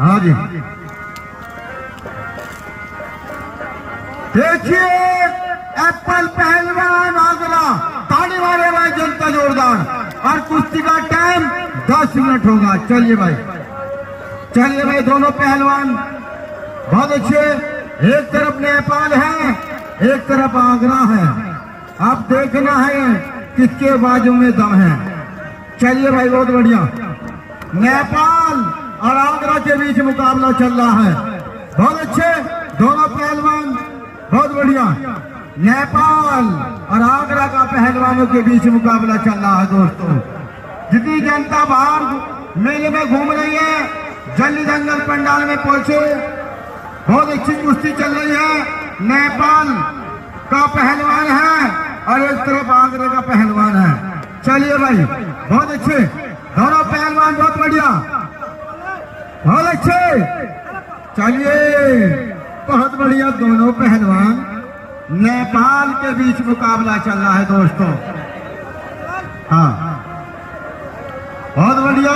हाँ जी, देखिए एप्पल पहलवान आगरा, ताली मारे भाई जनता जोरदार। और कुश्ती का टाइम 10 मिनट होगा। चलिए भाई, चलिए भाई, दोनों पहलवान बहुत अच्छे। एक तरफ नेपाल है, एक तरफ आगरा है। अब देखना है किसके बाजू में दम है। चलिए भाई, बहुत बढ़िया। नेपाल और आगरा के बीच मुकाबला चल रहा है। बहुत अच्छे दोनों पहलवान, बहुत बढ़िया। नेपाल और आगरा का पहलवानों के बीच मुकाबला चल रहा है। दोस्तों, जितनी जनता बाहर मेले में घूम रही है, जल्दी जंगल पंडाल में पहुंचे। बहुत अच्छी कुश्ती चल रही है। नेपाल का पहलवान है और एक तरफ आगरा का पहलवान है। चलिए भाई, बहुत अच्छे दोनों पहलवान, बहुत बढ़िया, बहुत अच्छे। चलिए, बहुत बढ़िया, दोनों पहलवान नेपाल के बीच मुकाबला चल रहा है। दोस्तों, हाँ, बहुत बढ़िया,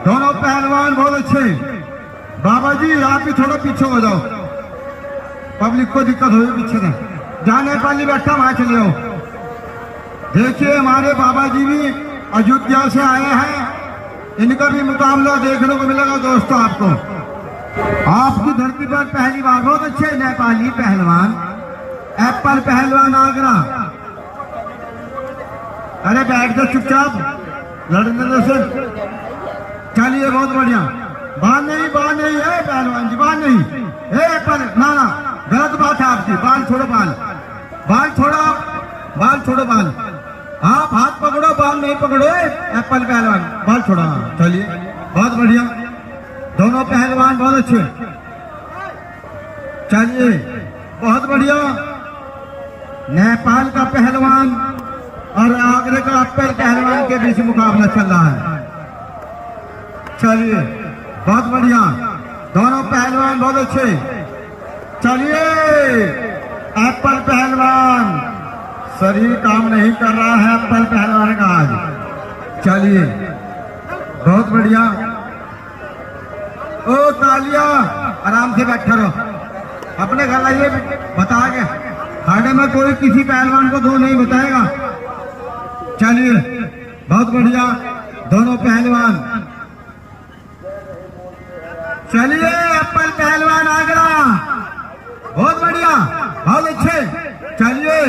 दोनों पहलवान बहुत अच्छे। बाबा जी, आप भी थोड़ा पीछे हो जाओ, पब्लिक को दिक्कत होगी पीछे में। जहाँ नेपाली बैठा वहां चले आओ। देखिए, हमारे बाबा जी भी अयोध्या से आए हैं, इनका भी मुकाबला देखने को मिलेगा। दोस्तों, आपको आपकी धरती पर पहली बार बहुत अच्छे नेपाली पहलवान, एप्पल पहलवान आगरा। अरे बैठ जाओ चुपचाप, लड़ने से। चलिए, बहुत बढ़िया। बाल नहीं, बाल नहीं है पहलवान जी, बाल नहीं। एप्पल, ना ना, गलत बात है आपकी। बाल छोड़ो, बाल छोड़ो, बाल छोड़ो, बाल। आप हाथ पकड़ो, बाल नहीं पकड़ो। एप्पल पहलवान, बाल छोड़ो। चलिए, बहुत बढ़िया, दोनों पहलवान बहुत अच्छे। चलिए, बहुत बढ़िया। नेपाल का पहलवान और आगरा का एप्पल पहलवान के बीच मुकाबला चल रहा है। चलिए, बहुत बढ़िया, दोनों पहलवान बहुत अच्छे। चलिए, एप्पल पहलवान, शरीर काम नहीं कर रहा है एप्पल पहलवान का आज। चलिए, बहुत बढ़िया। ओ तालिया, आराम से बैठे रहो, अपने घर आइए। बता के खाने में कोई किसी पहलवान को दो नहीं बताएगा। चलिए, बहुत बढ़िया, दोनों पहलवान। चलिए, एप्पल पहलवान आगरा, बहुत बढ़िया, बहुत अच्छे। चलिए,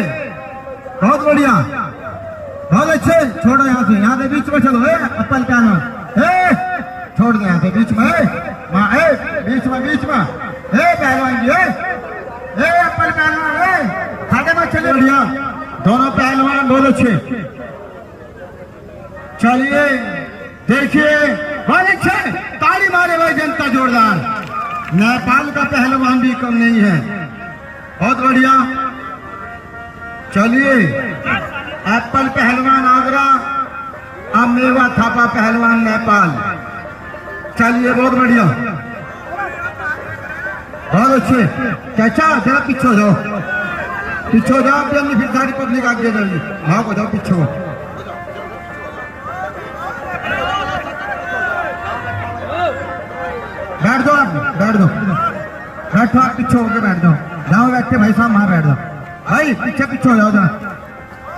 बहुत बढ़िया, बहुत अच्छे। छोड़ो यहाँ से बीच में चलो। एप्पल पहलवान, छोड़ दो यहाँ से बीच में। बीच में पहलवान जी, एप्पल पहलवान, खाने में चलिए। बढ़िया, दोनों पहलवान बहुत अच्छे। चलिए, देखिए, बहुत अच्छे, ताली मारे भाई जनता जोरदार। नेपाल का पहलवान भी कम नहीं है, बहुत बढ़िया। चलिए, एप्पल पहलवान आगरा, अब मेवा थापा पहलवान नेपाल। चलिए, बहुत बढ़िया, बहुत अच्छे। चाचा, जरा पीछे हो जाओ, पीछे हो जाओ, फिर सारी पब्लिक आगे जाएगी। भाग हो जाओ, पीछे हो। बैठ दो, आप बैठ दो, बैठो, आप पीछे होके बैठ जाओ। जाओ बैठे भाई साहब, वहां बैठ जाओ भाई, पीछे हो जाओ, जरा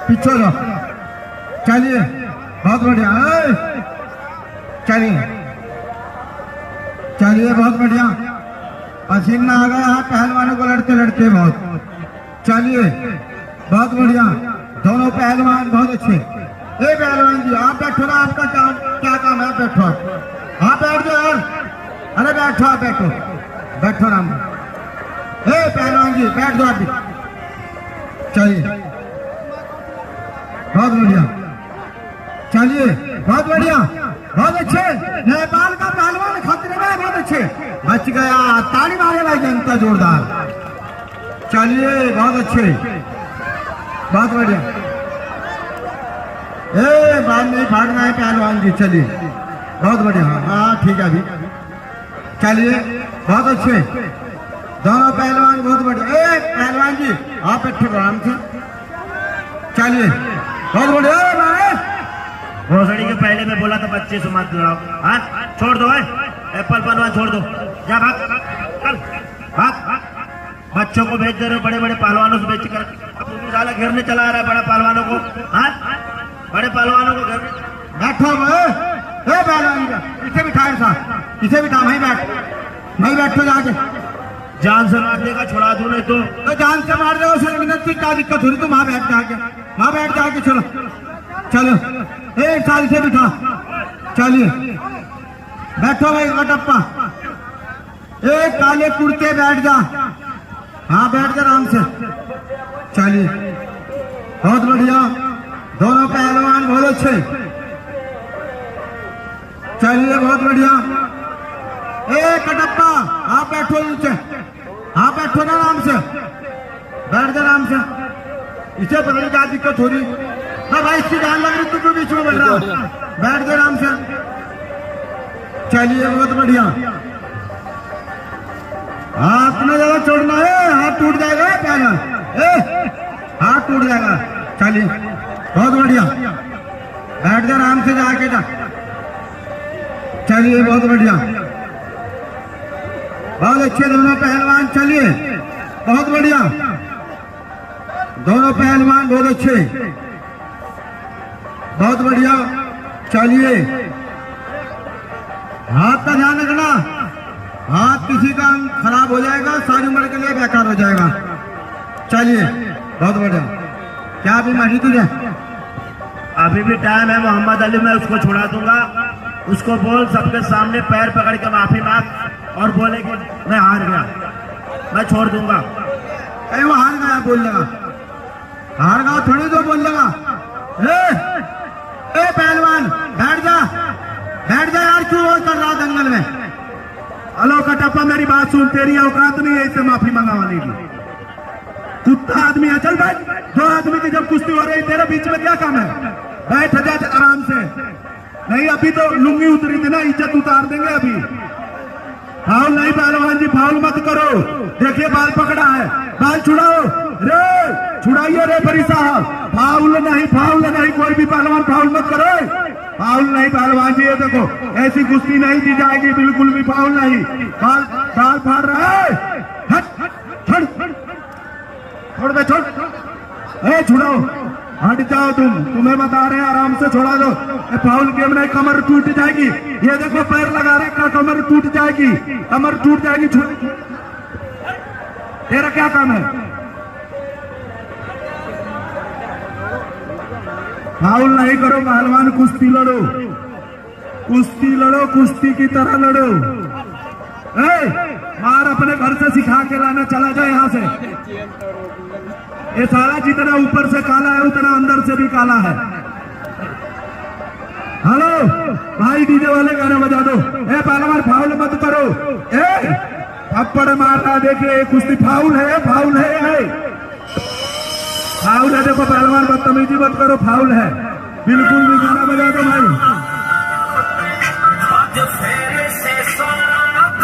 पीछे हो जाओ। चलिए, बहुत बढ़िया। चलिए, बहुत बढ़िया। पसीना आ गया है पहलवानों को लड़ते लड़ते बहुत। चलिए, बहुत बढ़िया, दोनों पहलवान बहुत अच्छे। पहलवान जी, आप बैठो ना, आपका क्या काम है? बैठो आप बैठ जाओ यार। अरे बैठो, आप बैठो ना। पहलवान जी, बैठ दो आप भी। चलिए, बहुत बढ़िया। चलिए, बहुत बढ़िया, बहुत अच्छे। नेपाल का पहलवान खतरे में, बहुत अच्छे, बच गया। ताली मारे भाई जनता जोरदार। चलिए, बहुत अच्छे, बहुत बढ़िया। बाल नहीं फाड़ना है पहलवान जी। चलिए, बहुत बढ़िया। हाँ, ठीक है अभी। चलिए, बहुत अच्छे, दोनों पहलवान बहुत बढ़िया। पहलवान जी, आप बैठे आराम से। चलिए, बहुत बढ़िया। भोसड़ी के पहले मैं बोला था बच्चे से मत लड़ाओ। हाँ, छोड़ दो। एप्पल पहलवान छोड़ दो, जा भाग चल भाग। बच्चों को भेज दे रहे हो, बड़े बड़े पहलवानों से बेच कर अब तुम साला घेरने चला आ रहा है बड़ा पहलवानों को। हाँ बड़े पहलवानों को घेरने। बैठो पहलवान, इसे बिठा साहब, इसे बिठा, वहीं बैठो जाके। जान से मार देगा, छुड़ा दूं नहीं तो जान से मार देगा, उसे मिनट की क्या दिक्कत हो रही, तो वहां बैठ जाके चलो एक साल से बिठा, चलिए बैठो भाई कटप्पा, एक काले कुर्ते बैठ जा, हाँ बैठ जा आराम से, चलिए बहुत बढ़िया, दोनों पहलवान बहुत अच्छे, चलिए बहुत बढ़िया। ए कटप्पा आप बैठो नीचे, हाँ बैठो ना आराम से, बैठ जा आराम से, इसे पता नहीं क्या दिक्कत हो रही है भाई, इसकी जान लग रही, तुम बीच में बोल रहा, बैठ जा आराम से, चलिए बहुत बढ़िया। हाथ में ज्यादा छोड़ना है, हाथ टूट जाएगा पहलवान, हाथ टूट जाएगा, चलिए बहुत बढ़िया, बैठ जा आराम से जाके जा, चलिए बहुत बढ़िया, बहुत अच्छे दोनों पहलवान, चलिए बहुत बढ़िया, दोनों पहलवान बहुत अच्छे, बहुत बढ़िया, चलिए हाथ का ध्यान रखना, हाथ किसी का खराब हो जाएगा, सारी उम्र के लिए बेकार हो जाएगा, चलिए बहुत बढ़िया। क्या अभी मानी तुझे? अभी भी टाइम है मोहम्मद अली, मैं उसको छुड़ा दूंगा, उसको बोल सबके सामने पैर पकड़ के माफी मांग और बोले कि मैं हार गया, मैं छोड़ दूंगा। अरे वो हार गया बोल लेगा, हार गया थोड़ी तो बोल लेगा, ए पहलवान बैठ जा यार, क्यों वो कर रहा दंगल में? हेलो कटप्पा मेरी बात सुन, तेरी औकात नहीं है इससे माफी मंगाने की, कुत्ता आदमी है, चल बैठ, दो आदमी की जब कुश्ती हो रही तेरे बीच में क्या काम है, बैठ जा आराम से, नहीं अभी तो लुंगी उतरी थी ना, इज्जत उतार देंगे अभी। फाउल नहीं पहलवान जी, फाउल मत करो, देखिए बाल पकड़ा है, बाल छुड़ाओ रे, छुड़ाइए रे बरी साहब, फाउल नहीं कोई भी पहलवान फाउल मत करो, फाउल नहीं पहलवान जी, ये देखो ऐसी कुश्ती नहीं दी जाएगी, बिल्कुल भी फाउल नहीं, बाल फाड़ रहा है, छोड़ छुड़ाओ, हट जाओ तुम्हें बता रहे हैं आराम से छोड़ा दो, फाउल गेम नहीं, कमर टूट जाएगी, ये देखो पैर लगा रखा, कमर टूट जाएगी, तेरा क्या काम है? फाउल नहीं करो पहलवान, कुश्ती लड़ो, कुश्ती की तरह लड़ो, मार अपने घर से सिखा के लाना, चला जाए यहाँ से, ये सारा जितना ऊपर से काला है उतना अंदर से भी काला है। हेलो भाई डीजे वाले गाना बजा दो, ए पहलवान फाउल मत करो, थप्पड़ मार रहा, देखिए कुश्ती फाउल है, फाउल है, देखो पहलवान बदतमीजी मत करो, फाउल है, बिल्कुल भी गाना बजा दो भाई।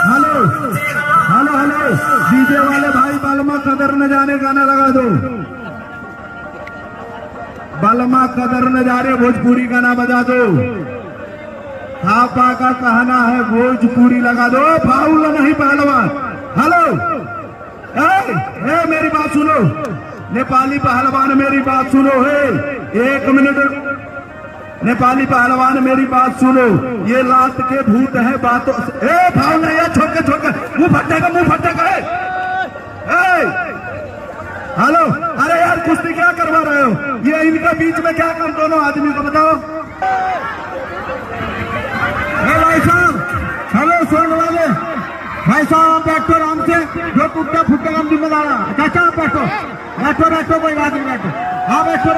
हेलो डीजे वाले भाई, बालमा कदर न जाने गाना लगा दो, बालमा कदर न जाने भोजपुरी गाना बजा दो, थापा का कहना है भोजपुरी लगा दो, फाउल नहीं पहलवान। हेलो मेरी बात सुनो, नेपाली पहलवान मेरी बात सुनो, एक मिनट, नेपाली पहलवान मेरी बात सुनो, ये लात के भूत है बातों से, फाउल नहीं है, छोड़ के मुंह फटेगा, हेलो अरे यार कुश्ती क्या करवा रहे हो, ये इनके बीच में क्या काम, दोनों आदमी को बताओ। भाई साहब हेलो सुन वाले भाई साहब, बैठो आराम से, जो टूटते फूटते हम जिम्मेदार है, चाचा बैठो कोई बात नहीं, बैठो, हाँ बैठो।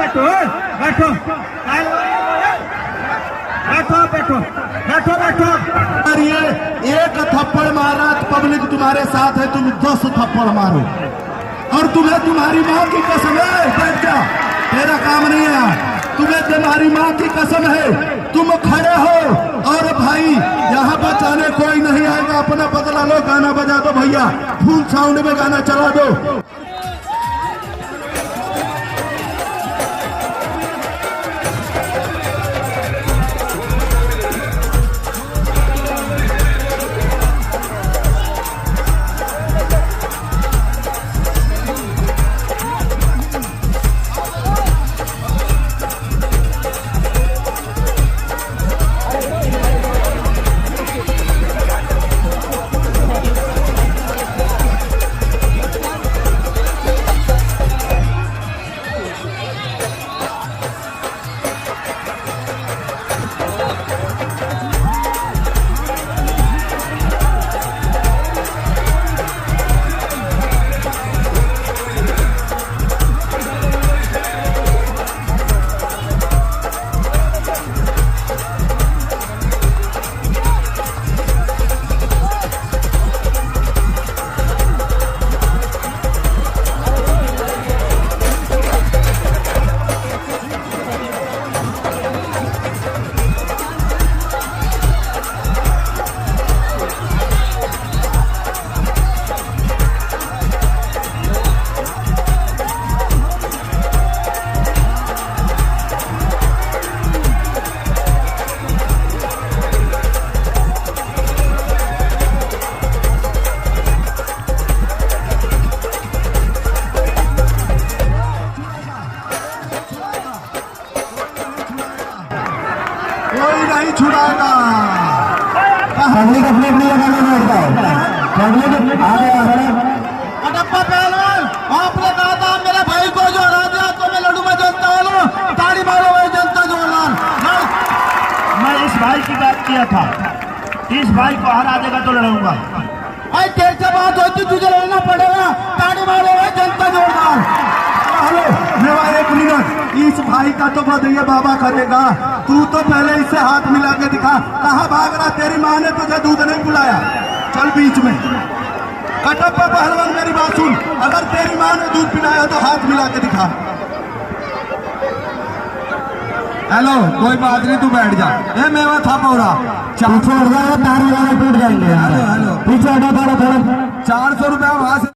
ये एक थप्पड़ मारा तो पब्लिक तुम्हारे साथ है, तुम 10 थप्पड़ मारो, और तुम्हें तुम्हारी माँ की कसम है, बैठ जा, तेरा काम नहीं है, तुम्हें तुम्हारी माँ की कसम है, तुम खड़े हो, और भाई यहाँ बचाने कोई नहीं आएगा, अपना बदला लो, गाना बजा दो भैया, फुल साउंड में गाना चला दो। जाएगा। पब्लिक अपनी अपनी जगह में बैठ जाओ, पब्लिक आगे आ रहा है। कटप्पा पहलवान, आपने कहा था मेरे भाई को जो हरा दिया तो मैं लड्डू में जनता वालों ताड़ी मारो भाई जनता जोरदार। मैं इस भाई की बात किया था, इस भाई को हरा देगा तो लड़ूंगा। भाई तेरे से बात होती तुझे लड़ना पड़ेगा, ताड़ी मारो भाई जनता जोरदार। हेलो मेरा एक मिनट, इस भाई का तो बधैया बाबा करेगा, तू तो पहले इससे हाथ मिला के दिखा। कहाँ भाग रहा, तेरी माँ ने तुझे दूध नहीं पिलाया, चल बीच में। कटप्पा पहलवान मेरी बात सुन, अगर तेरी माँ ने दूध पिलाया तो हाथ मिला के दिखा। हेलो कोई बात नहीं, तू बैठ जा। ए मेवा था पौड़ा, पीछे हट जाओ, तार लगाना टूट जाएंगे। हेलो हेलो, पीछे हटो थोड़ा थोड़ा। 400 रुपए